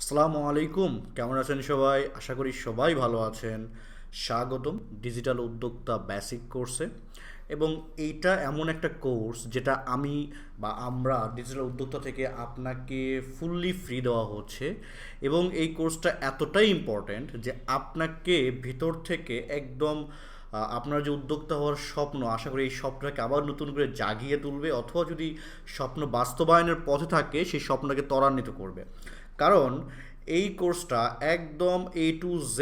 আসসালামু আলাইকুম, কেমন আছেন সবাই? আশা করি সবাই ভালো আছেন। স্বাগতম ডিজিটাল উদ্যোক্তা বেসিক কোর্সে। এবং এইটা এমন একটা কোর্স যেটা আমি বা আমরা ডিজিটাল উদ্যোক্তা থেকে আপনাকে ফুললি ফ্রি দেওয়া হচ্ছে। এবং এই কোর্সটা এতটাই ইম্পর্ট্যান্ট যে আপনাকে ভিতর থেকে একদম আপনার যে উদ্যোক্তা হওয়ার স্বপ্ন, আশা করি এই স্বপ্নটাকে আবার নতুন করে জাগিয়ে তুলবে, অথবা যদি স্বপ্ন বাস্তবায়নের পথে থাকে সেই স্বপ্নটাকে ত্বরান্বিত করবে। কারণ এই কোর্সটা একদম A to Z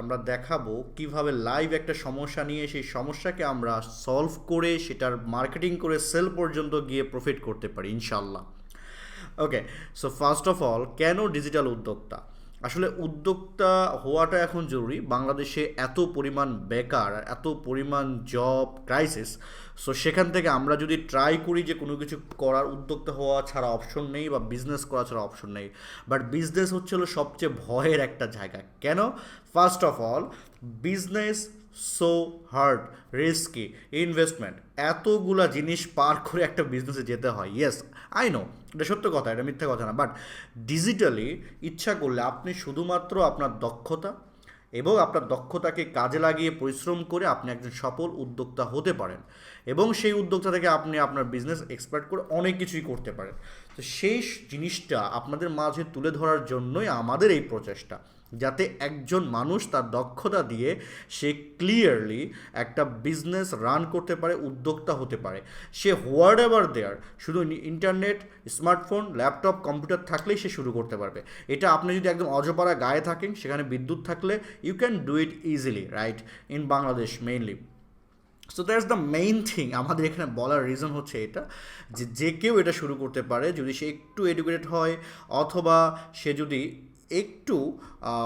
আমরা দেখাবো কিভাবে লাইভ একটা সমস্যা নিয়ে সেই সমস্যাকে আমরা সলভ করে সেটার মার্কেটিং করে সেল পর্যন্ত গিয়ে প্রফিট করতে পারি ইনশাল্লাহ। ওকে, সো ফার্স্ট অফ অল, কেন ডিজিটাল উদ্যোক্তা? আসলে উদ্যোক্তা হওয়াটা এখন জরুরি। বাংলাদেশে এত পরিমাণ বেকার, এত পরিমাণ জব ক্রাইসিস। সো সেখান থেকে আমরা যদি ট্রাই করি যে কোনো কিছু করার, উদ্যোক্তা হওয়া ছাড়া অপশন নেই বা বিজনেস করা ছাড়া অপশন নেই। বাট বিজনেস হচ্ছে হলো সবচেয়ে ভয়ের একটা জায়গা। কেন? First of all, business so hard, risky, investment, এতগুলা জিনিস পার করে একটা বিজনেসে যেতে হয়। ইয়েস, আই নো, এটা সত্য কথা, এটা মিথ্যা কথা না। বাট ডিজিটালি ইচ্ছা করলে আপনি শুধুমাত্র আপনার দক্ষতা এবং আপনার দক্ষতাকে কাজে লাগিয়ে পরিশ্রম করে আপনি একজন সফল উদ্যোক্তা হতে পারেন। এবং সেই উদ্যোক্তা থেকে আপনি আপনার বিজনেস এক্সপার্ট করে অনেক কিছুই করতে পারেন। তো সেই জিনিসটা আপনাদের মাঝে তুলে ধরার জন্যই আমাদের এই প্রচেষ্টা, যাতে একজন মানুষ তার দক্ষতা দিয়ে সে ক্লিয়ারলি একটা বিজনেস রান করতে পারে, উদ্যোক্তা হতে পারে। সে হোয়াট এভার দেয়ার, শুধু ইন্টারনেট, স্মার্টফোন, ল্যাপটপ, কম্পিউটার থাকলেই সে শুরু করতে পারবে। এটা আপনি যদি একদম অজপাড়া গায়ে থাকেন, সেখানে বিদ্যুৎ থাকলে you can do it easily, right? In Bangladesh mainly. So that's the main thing. আমাদের এখানে বলার রিজন হচ্ছে এটা, যে যে কেউ এটা শুরু করতে পারে যদি সে একটু এডুকেটেড হয়, অথবা সে যদি একটু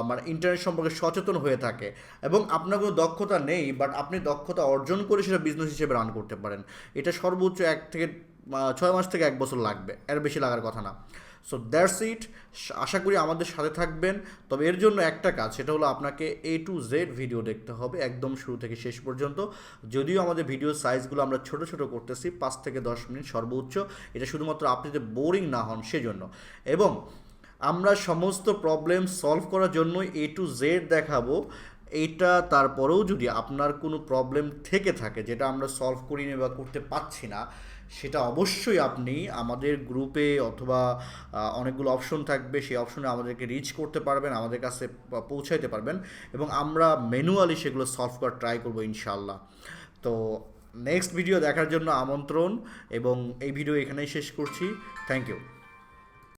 মানে ইন্টারনেট সম্পর্কে সচেতন হয়ে থাকে। এবং আপনার কোনো দক্ষতা নেই, বাট আপনি দক্ষতা অর্জন করে সেটা বিজনেস হিসেবে রান করতে পারেন। এটা সর্বোচ্চ 1 থেকে 6 মাস থেকে 1 বছর লাগবে, এর বেশি লাগার কথা না। So that's it. আশা করি আমাদের সাথে থাকবেন। তবে এর জন্য একটা কাজ, সেটা হলো আপনাকে A to Z ভিডিও দেখতে হবে একদম শুরু থেকে শেষ পর্যন্ত। যদিও আমাদের ভিডিও সাইজগুলো আমরা ছোট ছোট করতেছি, 5 থেকে 10 মিনিট সর্বোচ্চ। এটা শুধুমাত্র আপনি যাতে বোরিং না হন সেজন্য। এবং আমরা সমস্ত প্রবলেম সলভ করার জন্যই A to Z দেখাবো। এইটা তারপরেও যদি আপনার কোনো প্রবলেম থেকে থাকে যেটা আমরা সলভ করিনি বা করতে পারছি না, সেটা অবশ্যই আপনি আমাদের গ্রুপে অথবা অনেকগুলো অপশন থাকবে, সেই অপশনে আমাদেরকে রিচ করতে পারবেন, আমাদের কাছে পৌঁছাইতে পারবেন। এবং আমরা ম্যানুয়ালি সেগুলো সলভ করার ট্রাই করবো ইনশাল্লাহ। তো নেক্সট ভিডিও দেখার জন্য আমন্ত্রণ, এবং এই ভিডিও এখানেই শেষ করছি। Thank you.